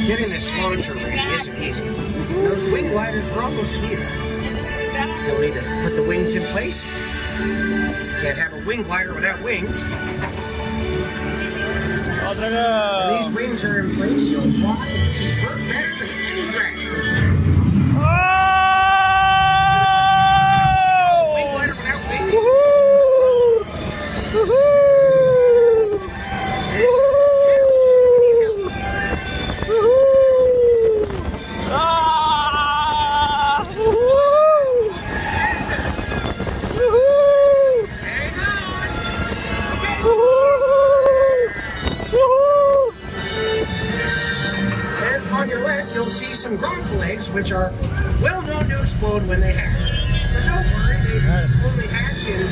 Getting this launcher ready isn't easy. Those wing gliders are almost here. Still need to put the wings in place. Can't have a wing glider without wings. When these wings are in place, you'll fly and convert better than any dragon. Wing glider without wings. This is terrible. Need help. And on your left, you'll see some gronk eggs, which are well known to explode when they hatch. But don't worry, they only hatch in